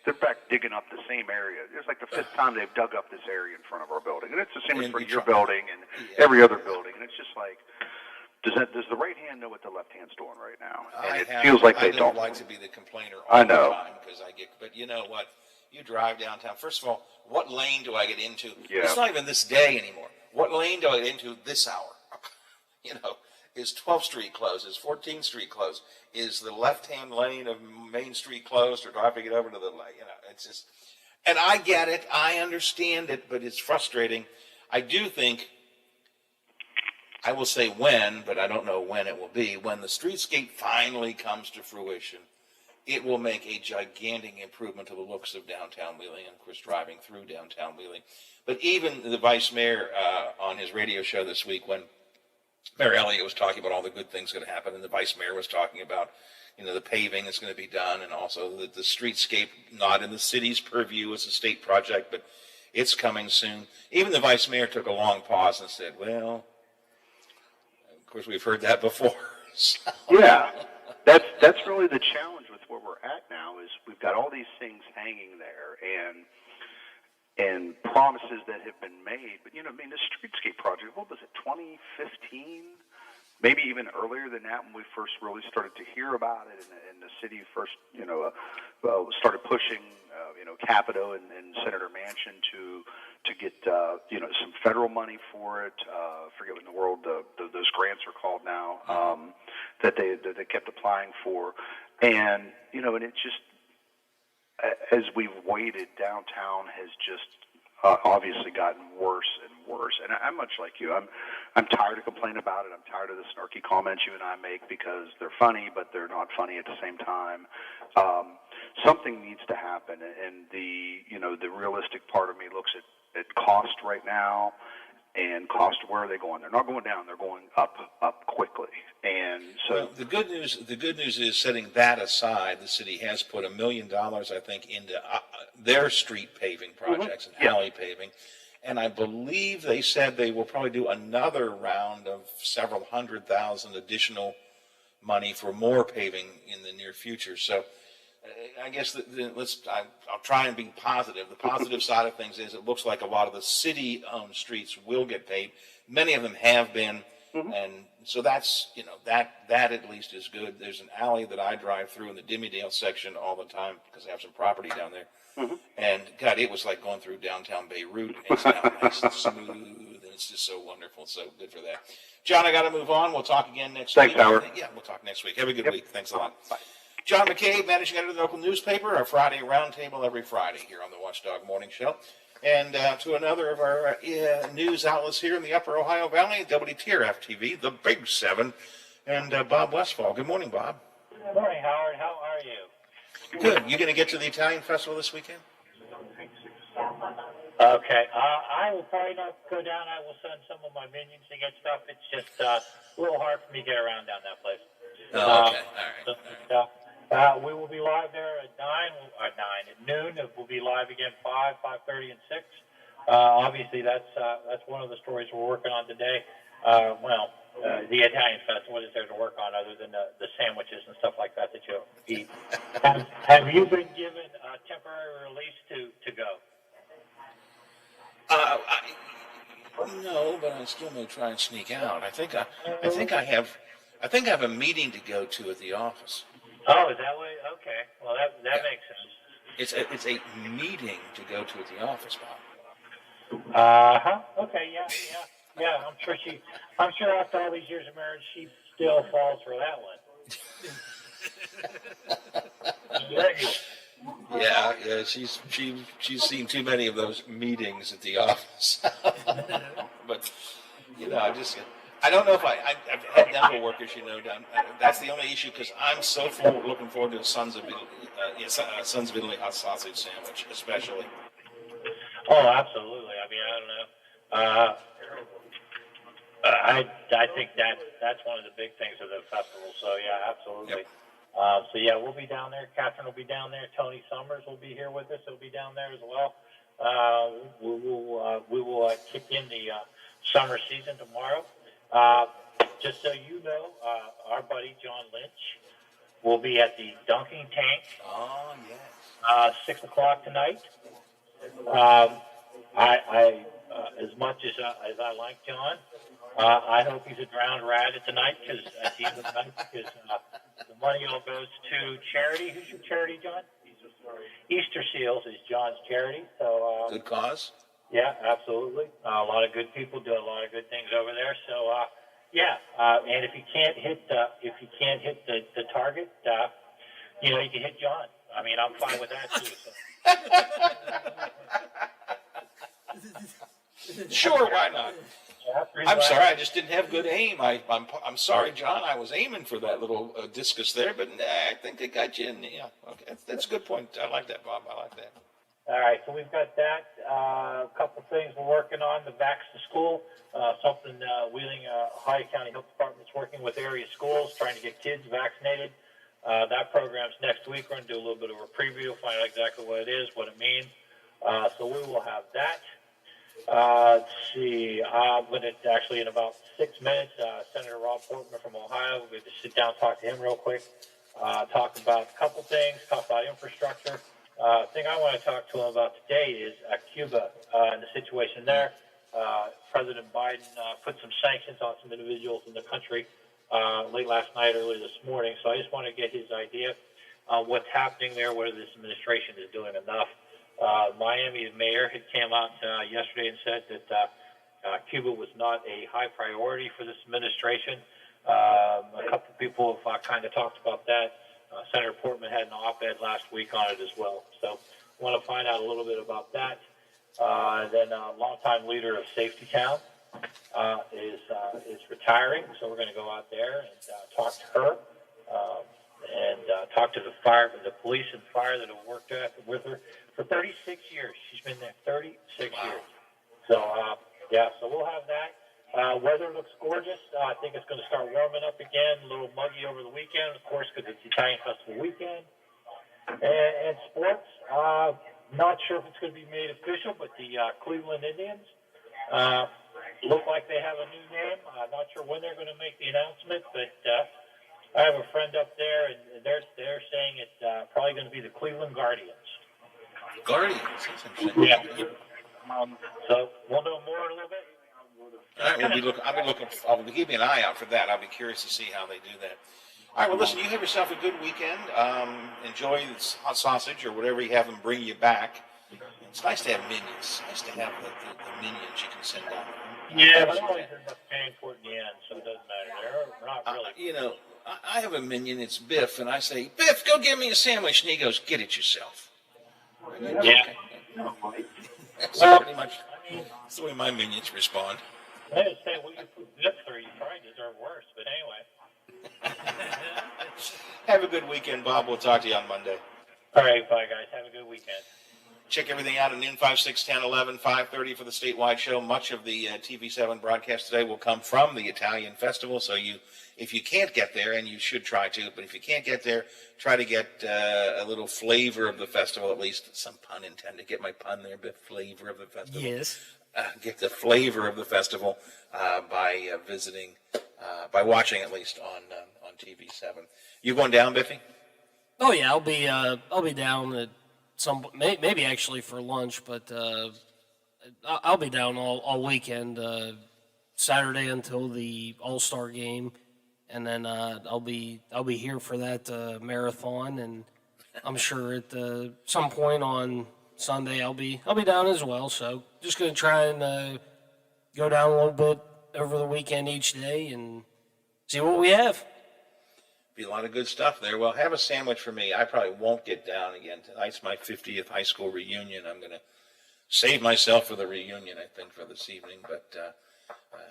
they're back digging up the same area. It's like the fifth time they've dug up this area in front of our building. And it's the same in front of your building and every other building. And it's just like, does the right hand know what the left hand's doing right now? And it I feels like they don't don't. like to be the complainer I all the know. time because I get, but you know what? You drive downtown. First of all, what lane do I get into? Yeah. It's not even this day anymore. What lane do I get into this hour? You know, is 12th Street closed? Is 14th Street closed? Is the left-hand lane of Main Street closed, or do I have to get over to the lane? You know, it's just, and I get it. I understand it, but it's frustrating. I do think, I will say when, but I don't know when it will be, when the streetscape finally comes to fruition, it will make a gigantic improvement to the looks of downtown Wheeling, and of course driving through downtown Wheeling. But even the vice mayor on his radio show this week, when Mayor Elliott was talking about all the good things going to happen, and the vice mayor was talking about, you know, the paving that's going to be done, and also the streetscape, not in the city's purview as a state project, but it's coming soon. Even the vice mayor took a long pause and said, well, of course we've heard that before. So. Yeah, that's really the challenge with where we're at now. Is we've got all these things hanging there, and promises that have been made. But, you know, I mean, the streetscape project, what was it, 2015? Maybe even earlier than that, when we first really started to hear about it, and the city first, you know, started pushing, you know, Capito and Senator Manchin to get, you know, some federal money for it. Forget what in the world those grants are called now, that they kept applying for. And, you know, and it just, as we've waited, downtown has just obviously gotten worse and worse. And I'm much like you. I'm tired of complaining about it. I'm tired of the snarky comments you and I make because they're funny, but they're not funny at the same time. Something needs to happen, and the realistic part of me looks at cost right now. And cost, where are they going? They're not going down. They're going up quickly. And so well, the good news is, setting that aside, the city has put $1 million, I think, into their street paving projects and alley paving. And I believe they said they will probably do another round of several $100,000 additional money for more paving in the near future. So I guess I'll try and be positive. The positive side of things is it looks like a lot of the city-owned streets will get paved. Many of them have been, and so that's, you know, that at least is good. There's an alley that I drive through in the Dimmydale section all the time because I have some property down there. And God, it was like going through downtown Beirut. It's now nice and smooth, and it's just so wonderful. So good for that. John, I got to move on. We'll talk again next week. Thanks, Howard. Yeah, we'll talk next week. Have a good week. Thanks a lot. Bye. John McCabe, managing editor of the local newspaper, our Friday roundtable every Friday here on the Watchdog Morning Show. And to another of our news outlets here in the Upper Ohio Valley, WTRF TV, the Big Seven, and Bob Westfall. Good morning, Bob. Good morning, Howard. How are you? Good. You going to get to the Italian Festival this weekend? Okay. I will probably not go down. I will send some of my minions to get stuff. It's just a little hard for me to get around down that place. Oh, okay. All right. We will be live there at 9, at noon. We'll be live again 5, 5:30, and 6. Obviously, that's one of the stories we're working on today. The Italian Festival, what is there to work on other than the sandwiches and stuff like that you'll eat? Have you been given a temporary release to go? No, but I still may try and sneak out. I think I have a meeting to go to at the office. Oh, is that what? Okay. Well, that makes sense. It's a meeting to go to at the office, Bob. Okay. Yeah. I'm sure after all these years of marriage, she still falls for that one. Yeah. She's seen too many of those meetings at the office. But you know, I don't know if I've had dental workers, you know, done. That's the only issue because I'm so looking forward to a Sons of Italy hot sausage sandwich, especially. Oh, absolutely. I mean, I don't know. I think that's one of the big things of the festival. So yeah, absolutely. Yep. We'll be down there. Catherine will be down there. Tony Summers will be here with us. He'll be down there as well. We will kick in the summer season tomorrow. Just so you know, our buddy John Lynch will be at the Dunking Tank. Oh yes. 6 o'clock tonight. I as much as I like John, I hope he's a drowned rat at the night, because at the end of the night, because the money all goes to charity. Who's your charity, John? Easter Seals is John's charity. So Good cause. yeah, absolutely. A lot of good people do a lot of good things over there. So yeah, and if you can't hit the target, you know, you can hit John. I mean, I'm fine with that too. So. Sure, why not? I'm sorry, I just didn't have good aim. I'm sorry, John. I was aiming for that little discus there, but I think it got you in. Yeah, okay, that's a good point. I like that, Bob. I like that. All right, so we've got that. A couple things we're working on. The Vax to School, something Wheeling, Ohio County Health Department's working with area schools, trying to get kids vaccinated. That program's next week. We're going to do a little bit of a preview, find out exactly what it is, what it means. So we will have that. Let's see. I'm going to actually, in about 6 minutes, Senator Rob Portman from Ohio, we're going to sit down and talk to him real quick, talk about a couple things, talk about infrastructure. Thing I want to talk to him about today is Cuba and the situation there. President Biden put some sanctions on some individuals in the country late last night, early this morning. So I just want to get his idea on what's happening there, whether this administration is doing enough. Miami's mayor had came out yesterday and said that Cuba was not a high priority for this administration. A couple of people have kind of talked about that. Senator Portman had an op-ed last week on it as well. So I want to find out a little bit about that. Then a longtime leader of Safety Town is retiring, so we're going to go out there and talk to her and talk to the police and fire that have worked with her for 36 years. She's been there 36 years. So yeah, so we'll have that. Weather looks gorgeous. I think it's going to start warming up again. A little muggy over the weekend, of course, because it's Italian Festival weekend. And sports, not sure if it's going to be made official, but the Cleveland Indians look like they have a new name. I'm not sure when they're going to make the announcement, but I have a friend up there, and they're saying it's probably going to be the Cleveland Guardians. Guardians, that's interesting. Yeah. So we'll know more in a little bit. All right, I'll be keeping an eye out for that. I'll be curious to see how they do that. All right, well, listen, you have yourself a good weekend. Enjoy this hot sausage or whatever you have them bring you back. It's nice to have minions. It's nice to have the minions you can send out. Yeah, but always end up paying for it in the end, so it doesn't matter. They're not really. You know, I have a minion, it's Biff, and I say, Biff, go get me a sandwich. And he goes, get it yourself. Yeah. Okay. That's pretty much that's the way my minions respond. I would say, well, you put this through, you probably deserve worse, but anyway. Have a good weekend, Bob. We'll talk to you on Monday. All right, bye, guys. Have a good weekend. Check everything out at noon, 5, 6, 10, 11, 5:30 for the statewide show. Much of the TV7 broadcast today will come from the Italian Festival, so if you can't get there, and you should try to, but if you can't get there, try to get a little flavor of the festival, at least. Some pun intended. Get my pun there, Biff. Flavor of the festival. Yes. Get the flavor of the festival by visiting, by watching at least on TV7. You going down, Biffy? Oh yeah, I'll be down at maybe actually for lunch, but I'll be down all weekend, Saturday until the All-Star game, and then I'll be here for that marathon, and I'm sure at some point on Sunday I'll be down as well. So just gonna try and go down a little bit over the weekend each day and see what we have. Be a lot of good stuff there. Well, have a sandwich for me. I probably won't get down again. Tonight's my 50th high school reunion. I'm going to save myself for the reunion, I think, for this evening. But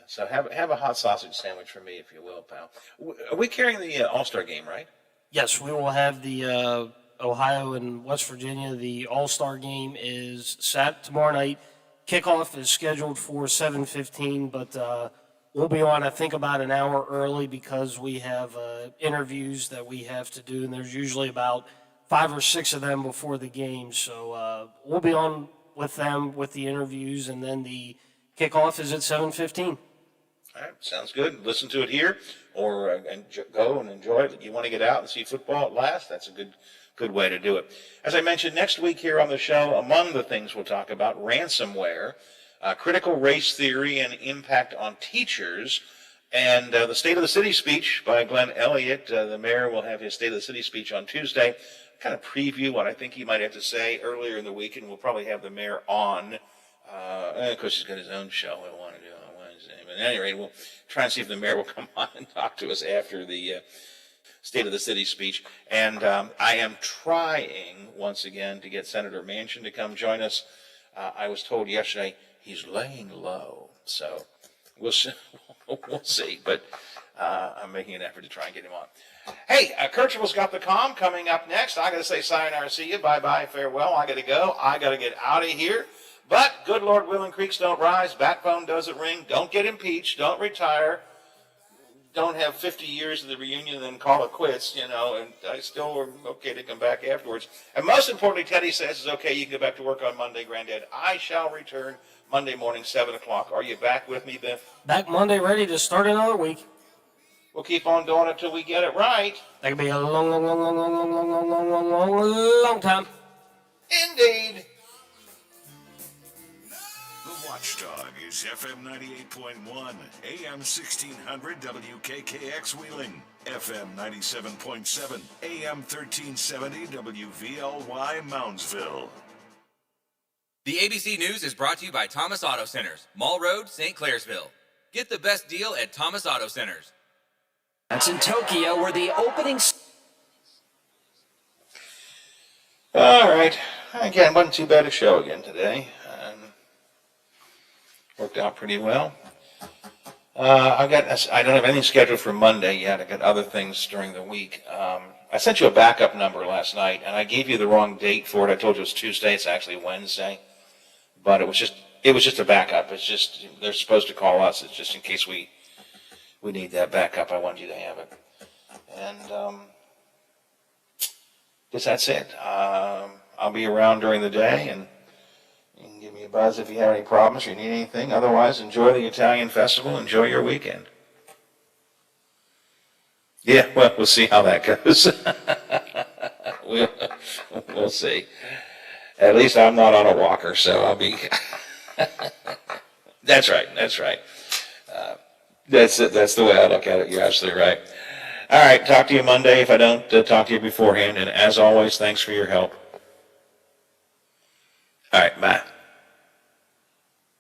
so have a hot sausage sandwich for me, if you will, pal. Are we carrying the All-Star game, right? Yes, we will have the Ohio and West Virginia. The All-Star game is set tomorrow night. Kickoff is scheduled for 7:15, but we'll be on, I think, about an hour early because we have interviews that we have to do, and there's usually about 5 or 6 of them before the game. So we'll be on with them with the interviews, and then the kickoff is at 7:15. All right, sounds good. Listen to it here, or go and enjoy it. You want to get out and see football at last? That's a good way to do it. As I mentioned, next week here on the show, among the things we'll talk about, ransomware. Critical Race Theory and Impact on Teachers. And the State of the City speech by Glenn Elliott. The mayor will have his State of the City speech on Tuesday. Kind of preview what I think he might have to say earlier in the week, and we'll probably have the mayor on. Of course, he's got his own show I want to do on Wednesday. But at any rate, we'll try and see if the mayor will come on and talk to us after the State of the City speech. And I am trying, once again, to get Senator Manchin to come join us. I was told yesterday he's laying low, so we'll see. But I'm making an effort to try and get him on. Hey, Kirchhoff's got the calm coming up next. I got to say sayonara, see you, bye-bye, farewell. I got to go. I got to get out of here. But good Lord willing, creeks don't rise, backbone doesn't ring. Don't get impeached. Don't retire. Don't have 50 years of the reunion and then call it quits, and I still am okay to come back afterwards. And most importantly, Teddy says it's okay, you can go back to work on Monday, Granddad. I shall return Monday morning, 7 o'clock. Are you back with me, Biff? Back Monday, ready to start another week. We'll keep on doing it till we get it right. That could be a long time. Indeed. The Watchdog is FM 98.1, AM 1600 WKKX Wheeling, FM 97.7, AM 1370 WVLY Moundsville. The ABC News is brought to you by Thomas Auto Centers, Mall Road, St. Clairsville. Get the best deal at Thomas Auto Centers. That's in Tokyo, where the opening... All right. Again, wasn't too bad a show again today. Worked out pretty well. I don't have anything scheduled for Monday yet. I got other things during the week. I sent you a backup number last night, and I gave you the wrong date for it. I told you it was Tuesday. It's actually Wednesday. But it was just a backup. It's just, they're supposed to call us. It's just in case we need that backup. I want you to have it. And guess that's it. I'll be around during the day, and you can give me a buzz if you have any problems or you need anything. Otherwise, enjoy the Italian festival. Enjoy your weekend. Yeah, well, we'll see how that goes. We'll see. At least I'm not on a walker, so I'll be... That's right. That's it. That's the way I look at it. You're absolutely right. All right, talk to you Monday if I don't talk to you beforehand. And as always, thanks for your help. All right, bye.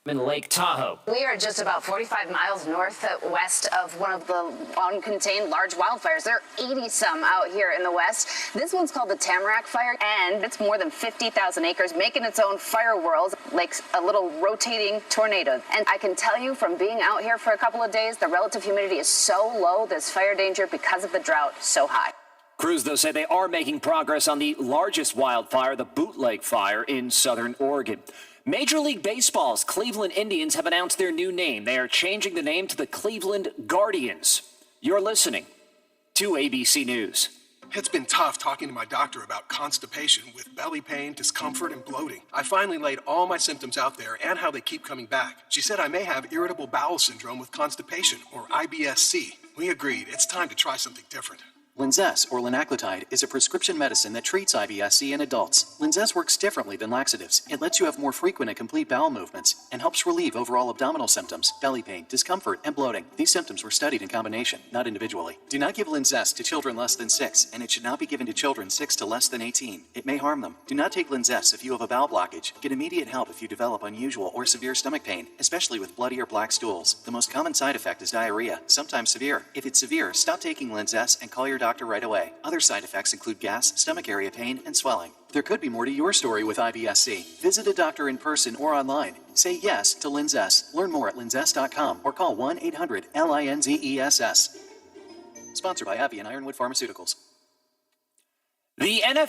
In Lake Tahoe. We are just about 45 miles northwest of one of the uncontained large wildfires. There are 80 some out here in the west. This one's called the Tamarack Fire, and it's more than 50,000 acres, making its own fire whirls, like a little rotating tornado. And I can tell you from being out here for a couple of days, the relative humidity is so low, this fire danger, because of the drought, so high. Crews, though, say they are making progress on the largest wildfire, the Bootleg Fire in southern Oregon. Major League Baseball's Cleveland Indians have announced their new name. They are changing the name to the Cleveland Guardians. You're listening to ABC News. It's been tough talking to my doctor about constipation with belly pain, discomfort, and bloating. I finally laid all my symptoms out there and how they keep coming back. She said I may have irritable bowel syndrome with constipation, or IBS-C. We agreed it's time to try something different. Linzess, or linaclotide, is a prescription medicine that treats IBS-C in adults. Linzess works differently than laxatives. It lets you have more frequent and complete bowel movements and helps relieve overall abdominal symptoms, belly pain, discomfort, and bloating. These symptoms were studied in combination, not individually. Do not give Linzess to children less than 6, and it should not be given to children 6 to less than 18. It may harm them. Do not take Linzess if you have a bowel blockage. Get immediate help if you develop unusual or severe stomach pain, especially with bloody or black stools. The most common side effect is diarrhea, sometimes severe. If it's severe, stop taking Linzess and call your doctor right away. Other side effects include gas, stomach area pain, and swelling. There could be more to your story with IBS-C. Visit a doctor in person or online. Say yes to Linzess. Learn more at linzess.com or call 1-800-LINZESS. Sponsored by Abbey and Ironwood Pharmaceuticals. The NFL